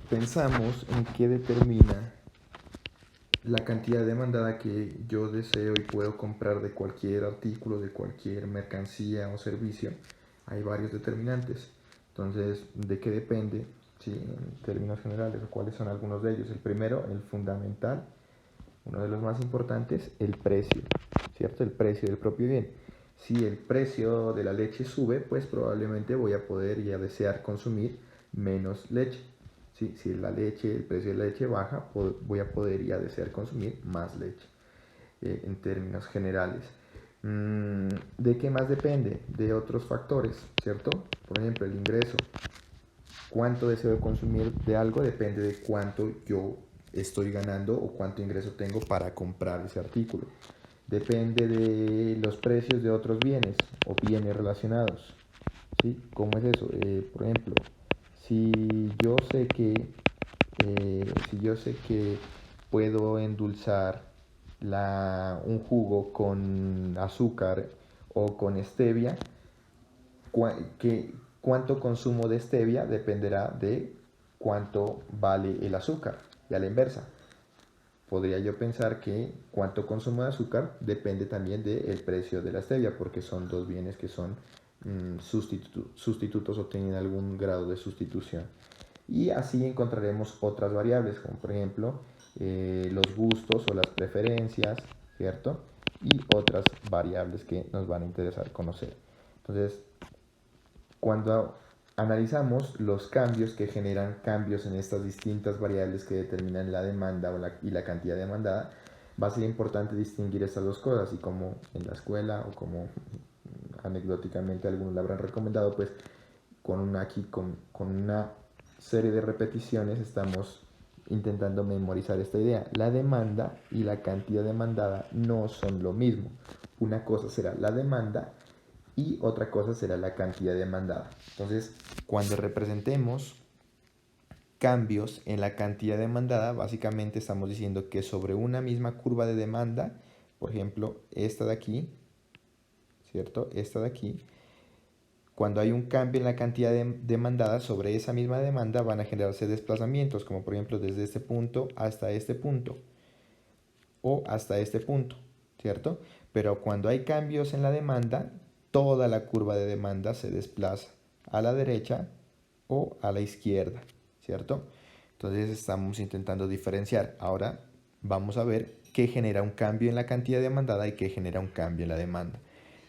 Pensamos en qué determina la cantidad demandada que yo deseo y puedo comprar de cualquier artículo, de cualquier mercancía o servicio. Hay varios determinantes. Entonces, ¿de qué depende? Sí, en términos generales, ¿cuáles son algunos de ellos? El primero, el fundamental, uno de los más importantes, el precio, ¿cierto? El precio del propio bien. Si el precio de la leche sube, pues probablemente voy a poder y a desear consumir menos leche. ¿Sí? Si la leche, el precio de la leche baja, voy a poder y a desear consumir más leche, en términos generales. ¿De qué más depende? De otros factores, ¿cierto? Por ejemplo, el ingreso. Cuánto deseo consumir de algo depende de cuánto yo estoy ganando o cuánto ingreso tengo para comprar ese artículo. Depende de los precios de otros bienes o bienes relacionados. ¿Sí? ¿Cómo es eso? Por ejemplo, si yo sé que, si yo sé que puedo endulzar un jugo con azúcar o con stevia, que cuánto consumo de stevia dependerá de cuánto vale el azúcar. Y a la inversa, podría yo pensar que cuánto consumo de azúcar depende también del precio de la stevia, porque son dos bienes que son sustitutos o tienen algún grado de sustitución. Y así encontraremos otras variables, como por ejemplo los gustos o las preferencias, ¿cierto? Y otras variables que nos van a interesar conocer. Entonces, cuando analizamos los cambios que generan cambios en estas distintas variables que determinan la demanda y la cantidad demandada, va a ser importante distinguir estas dos cosas, y como en la escuela o como anecdóticamente algunos la habrán recomendado, pues con una serie de repeticiones estamos intentando memorizar esta idea. La demanda y la cantidad demandada no son lo mismo. Una cosa será la demanda y otra cosa será la cantidad demandada. Entonces, cuando representemos cambios en la cantidad demandada, básicamente estamos diciendo que sobre una misma curva de demanda, por ejemplo, esta de aquí, ¿cierto? Esta de aquí, cuando hay un cambio en la cantidad demandada, sobre esa misma demanda van a generarse desplazamientos, como por ejemplo desde este punto hasta este punto o hasta este punto, ¿cierto? Pero cuando hay cambios en la demanda, toda la curva de demanda se desplaza a la derecha o a la izquierda, ¿cierto? Entonces estamos intentando diferenciar. Ahora vamos a ver qué genera un cambio en la cantidad demandada y qué genera un cambio en la demanda.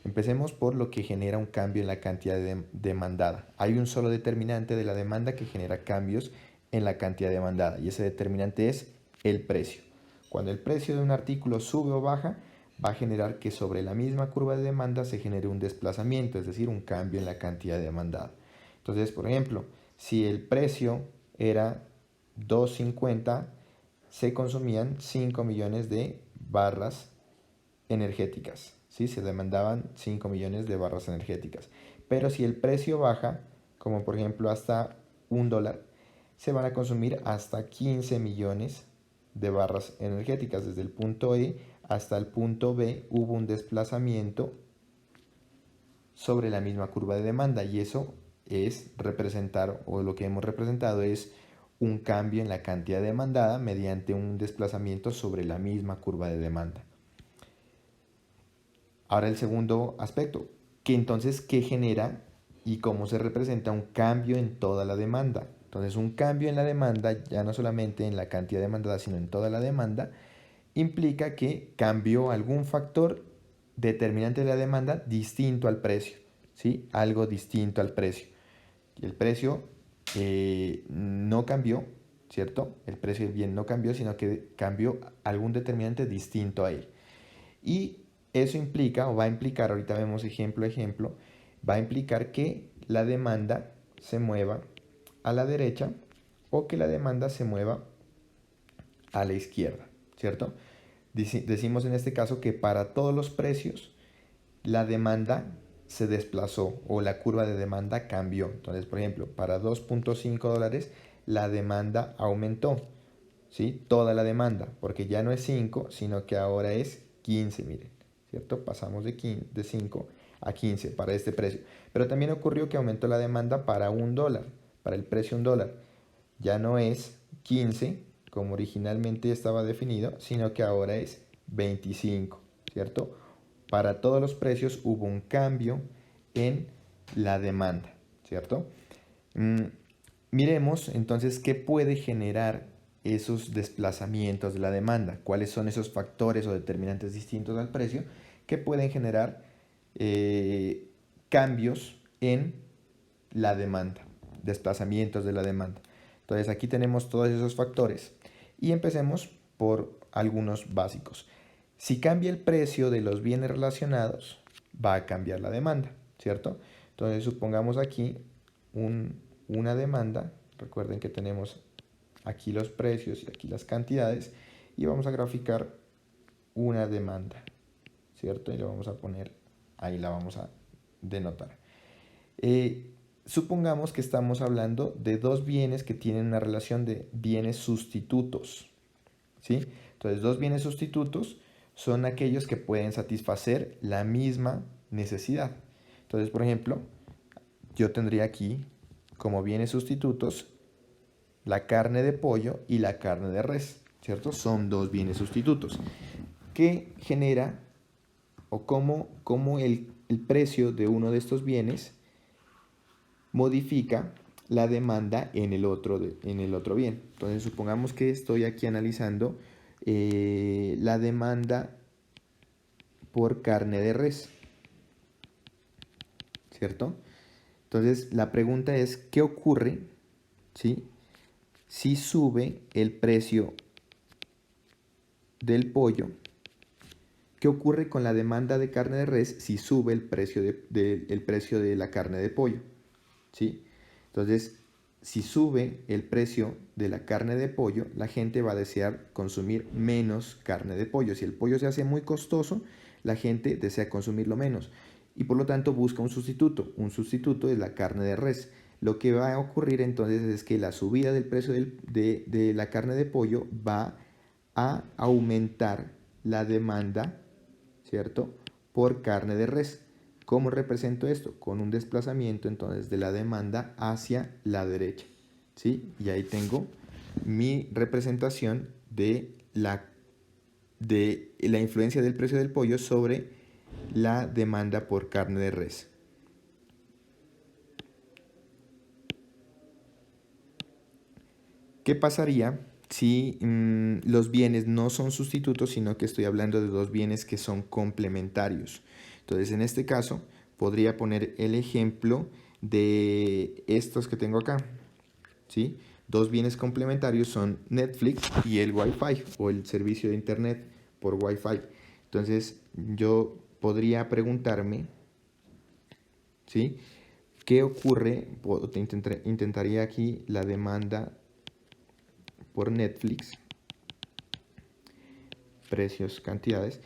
Empecemos por lo que genera un cambio en la cantidad demandada. Hay un solo determinante de la demanda que genera cambios en la cantidad demandada, y ese determinante es el precio. Cuando el precio de un artículo sube o baja, va a generar que sobre la misma curva de demanda se genere un desplazamiento, es decir, un cambio en la cantidad demandada. Entonces, por ejemplo, si el precio era 2.50, se consumían 5 millones de barras energéticas, ¿sí? Se demandaban 5 millones de barras energéticas. Pero si el precio baja, como por ejemplo hasta $1, se van a consumir hasta 15 millones de barras energéticas. Desde el punto E hasta el punto B hubo un desplazamiento sobre la misma curva de demanda, y eso es representar, o lo que hemos representado es un cambio en la cantidad demandada mediante un desplazamiento sobre la misma curva de demanda. Ahora el segundo aspecto, que entonces qué genera y cómo se representa un cambio en toda la demanda. Entonces un cambio en la demanda, ya no solamente en la cantidad demandada, sino en toda la demanda, implica que cambió algún factor determinante de la demanda distinto al precio, ¿sí? Algo distinto al precio. Y el precio no cambió, ¿cierto? El precio del bien no cambió, sino que cambió algún determinante distinto a él. Y eso implica, o va a implicar, ahorita vemos ejemplo a ejemplo, va a implicar que la demanda se mueva a la derecha o que la demanda se mueva a la izquierda, ¿cierto? Decimos en este caso que para todos los precios la demanda se desplazó o la curva de demanda cambió. Entonces, por ejemplo, para $2.5 la demanda aumentó, ¿sí? Toda la demanda, porque ya no es 5, sino que ahora es 15, miren, ¿cierto? Pasamos de 5 a 15 para este precio. Pero también ocurrió que aumentó la demanda para $1, para el precio $1. ya no es 15 como originalmente estaba definido, sino que ahora es 25, ¿cierto? Para todos los precios hubo un cambio en la demanda, ¿cierto? Miremos entonces qué puede generar esos desplazamientos de la demanda, cuáles son esos factores o determinantes distintos al precio que pueden generar cambios en la demanda, desplazamientos de la demanda. Entonces aquí tenemos todos esos factores y empecemos por algunos básicos. Si cambia el precio de los bienes relacionados, va a cambiar la demanda, ¿cierto? Entonces supongamos aquí una demanda. Recuerden que tenemos aquí los precios y aquí las cantidades y vamos a graficar una demanda, ¿cierto? Y lo vamos a poner, ahí la vamos a denotar. Supongamos que estamos hablando de dos bienes que tienen una relación de bienes sustitutos, ¿sí? Entonces, dos bienes sustitutos son aquellos que pueden satisfacer la misma necesidad. Entonces, por ejemplo, yo tendría aquí como bienes sustitutos la carne de pollo y la carne de res, ¿cierto? Son dos bienes sustitutos. ¿Qué genera o cómo el precio de uno de estos bienes modifica la demanda en el otro bien? Entonces, supongamos que estoy aquí analizando la demanda por carne de res, ¿cierto? Entonces, la pregunta es, ¿qué ocurre, ¿sí?, si sube el precio del pollo? ¿Qué ocurre con la demanda de carne de res si sube el precio de la carne de pollo? ¿Sí? Entonces, si sube el precio de la carne de pollo, la gente va a desear consumir menos carne de pollo. Si el pollo se hace muy costoso, la gente desea consumirlo menos y por lo tanto busca un sustituto. Un sustituto es la carne de res. Lo que va a ocurrir entonces es que la subida del precio de la carne de pollo va a aumentar la demanda, ¿cierto?, por carne de res. ¿Cómo represento esto? Con un desplazamiento entonces de la demanda hacia la derecha, ¿sí? Y ahí tengo mi representación de la influencia del precio del pollo sobre la demanda por carne de res. ¿Qué pasaría si los bienes no son sustitutos, sino que estoy hablando de dos bienes que son complementarios? Entonces, en este caso, podría poner el ejemplo de estos que tengo acá, ¿sí? Dos bienes complementarios son Netflix y el Wi-Fi o el servicio de Internet por Wi-Fi. Entonces, yo podría preguntarme, ¿sí?, ¿qué ocurre? Intentaría aquí la demanda por Netflix, precios, cantidades,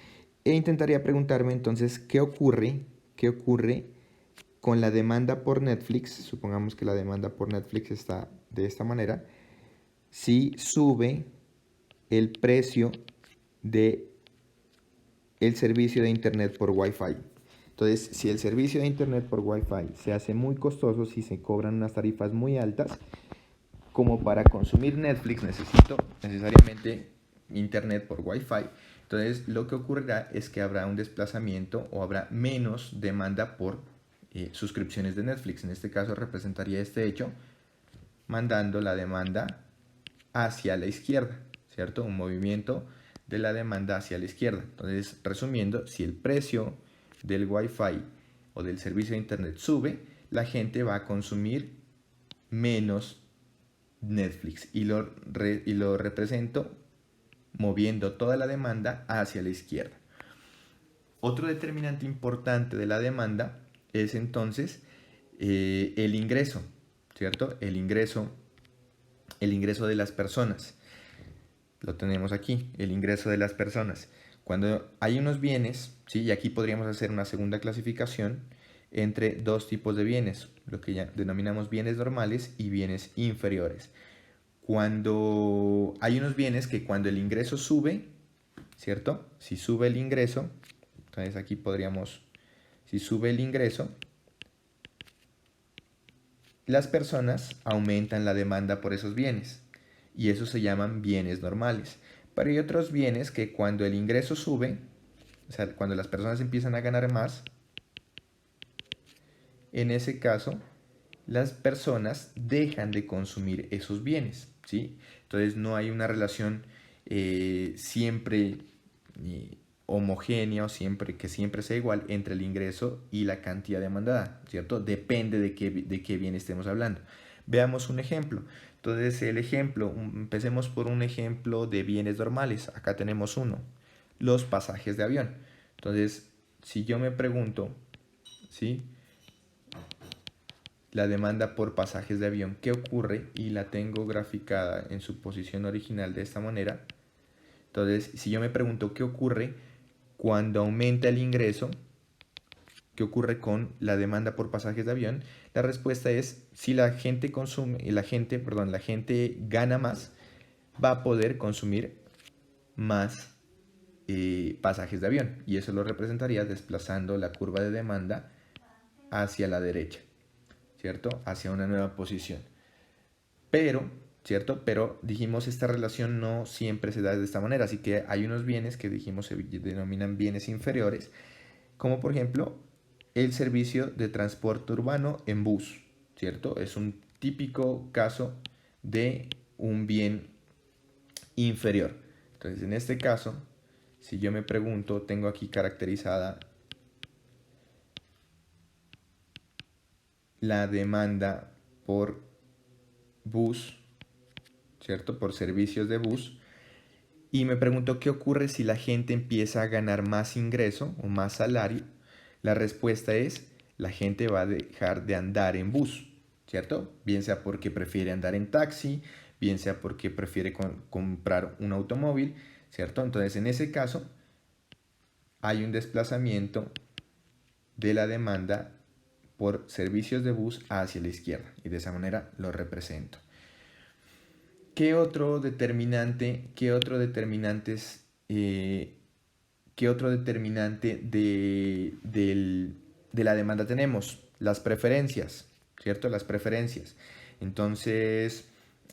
e intentaría preguntarme entonces qué ocurre con la demanda por Netflix. Supongamos que la demanda por Netflix está de esta manera. Si sube el precio de el servicio de Internet por Wi-Fi. Entonces, si el servicio de Internet por Wi-Fi se hace muy costoso, si se cobran unas tarifas muy altas, como para consumir Netflix necesito necesariamente Internet por Wi-Fi. Entonces, lo que ocurrirá es que habrá un desplazamiento o habrá menos demanda por suscripciones de Netflix. En este caso representaría este hecho mandando la demanda hacia la izquierda, ¿cierto? Un movimiento de la demanda hacia la izquierda. Entonces, resumiendo, si el precio del Wi-Fi o del servicio de Internet sube, la gente va a consumir menos Netflix y lo represento moviendo toda la demanda hacia la izquierda. Otro determinante importante de la demanda es entonces el ingreso, ¿cierto? El ingreso de las personas. Lo tenemos aquí, el ingreso de las personas. Cuando hay unos bienes, ¿sí?, y aquí podríamos hacer una segunda clasificación entre dos tipos de bienes, lo que ya denominamos bienes normales y bienes inferiores. Cuando hay unos bienes que cuando el ingreso sube, ¿cierto? Si sube el ingreso, entonces aquí podríamos, si sube el ingreso, las personas aumentan la demanda por esos bienes y eso se llaman bienes normales. Pero hay otros bienes que cuando el ingreso sube, o sea, cuando las personas empiezan a ganar más, en ese caso, las personas dejan de consumir esos bienes, ¿sí? Entonces no hay una relación siempre homogénea o que siempre sea igual entre el ingreso y la cantidad demandada, ¿cierto? Depende de qué bien estemos hablando. Veamos un ejemplo. Entonces el ejemplo, empecemos por un ejemplo de bienes normales. Acá tenemos uno, los pasajes de avión. Entonces, si yo me pregunto, ¿sí?, la demanda por pasajes de avión, ¿qué ocurre? Y la tengo graficada en su posición original de esta manera. Entonces, si yo me pregunto qué ocurre cuando aumenta el ingreso, ¿qué ocurre con la demanda por pasajes de avión? La respuesta es, si la gente la gente gana más, va a poder consumir más pasajes de avión. Y eso lo representaría desplazando la curva de demanda hacia la derecha, ¿cierto? Hacia una nueva posición. Pero, ¿cierto? Pero dijimos esta relación no siempre se da de esta manera, así que hay unos bienes que dijimos se denominan bienes inferiores, como por ejemplo el servicio de transporte urbano en bus, ¿cierto? Es un típico caso de un bien inferior. Entonces, en este caso, si yo me pregunto, tengo aquí caracterizada la demanda por bus, ¿cierto? Por servicios de bus. Y me pregunto qué ocurre si la gente empieza a ganar más ingreso o más salario. La respuesta es, la gente va a dejar de andar en bus, ¿cierto? Bien sea porque prefiere andar en taxi, bien sea porque prefiere comprar un automóvil, ¿cierto? Entonces, en ese caso, hay un desplazamiento de la demanda por servicios de bus hacia la izquierda y de esa manera lo represento. ¿Qué otro determinante de la demanda tenemos? Las preferencias, ¿cierto? Las preferencias. Entonces,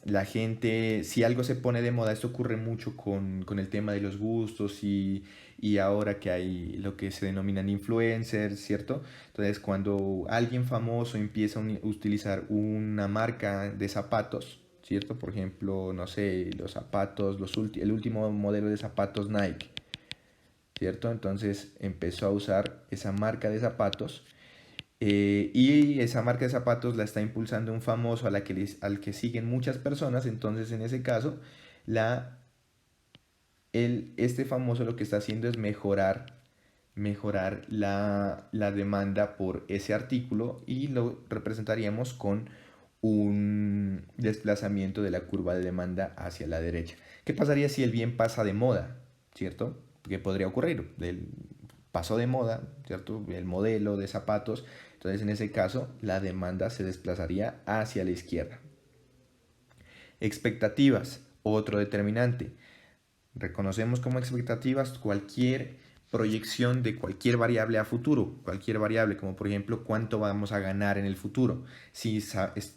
la gente, si algo se pone de moda, esto ocurre mucho con el tema de los gustos y ahora que hay lo que se denominan influencers, ¿cierto? Entonces, cuando alguien famoso empieza a utilizar una marca de zapatos, ¿cierto? Por ejemplo, no sé, los zapatos, el último modelo de zapatos Nike, ¿cierto? Entonces empezó a usar esa marca de zapatos y esa marca de zapatos la está impulsando un famoso al que siguen muchas personas. Entonces, en ese caso, este famoso lo que está haciendo es mejorar la demanda por ese artículo y lo representaríamos con un desplazamiento de la curva de demanda hacia la derecha. ¿Qué pasaría si el bien pasa de moda? ¿Cierto? ¿Qué podría ocurrir? Pasó de moda, ¿cierto? El modelo de zapatos. Entonces, en ese caso, la demanda se desplazaría hacia la izquierda. Expectativas, otro determinante. Reconocemos como expectativas cualquier proyección de cualquier variable a futuro, cualquier variable, como por ejemplo cuánto vamos a ganar en el futuro. Si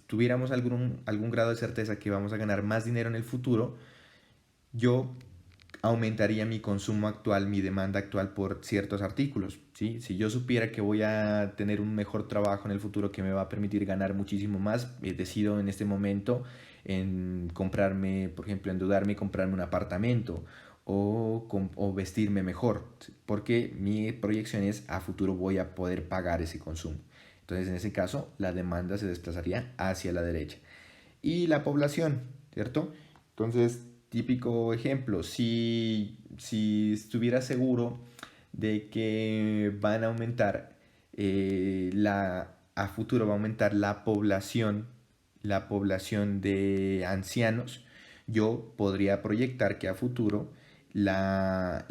tuviéramos algún grado de certeza que vamos a ganar más dinero en el futuro, yo aumentaría mi consumo actual, mi demanda actual por ciertos artículos, ¿sí? Si yo supiera que voy a tener un mejor trabajo en el futuro que me va a permitir ganar muchísimo más, decido en este momento en comprarme, por ejemplo, endeudarme y comprarme un apartamento o vestirme mejor, porque mi proyección es a futuro voy a poder pagar ese consumo. Entonces, en ese caso, la demanda se desplazaría hacia la derecha. Y la población, ¿cierto? Entonces, típico ejemplo, si estuviera seguro de que van a aumentar, a futuro va a aumentar la población de ancianos, yo podría proyectar que a futuro la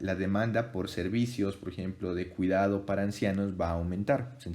demanda por servicios, por ejemplo, de cuidado para ancianos va a aumentar.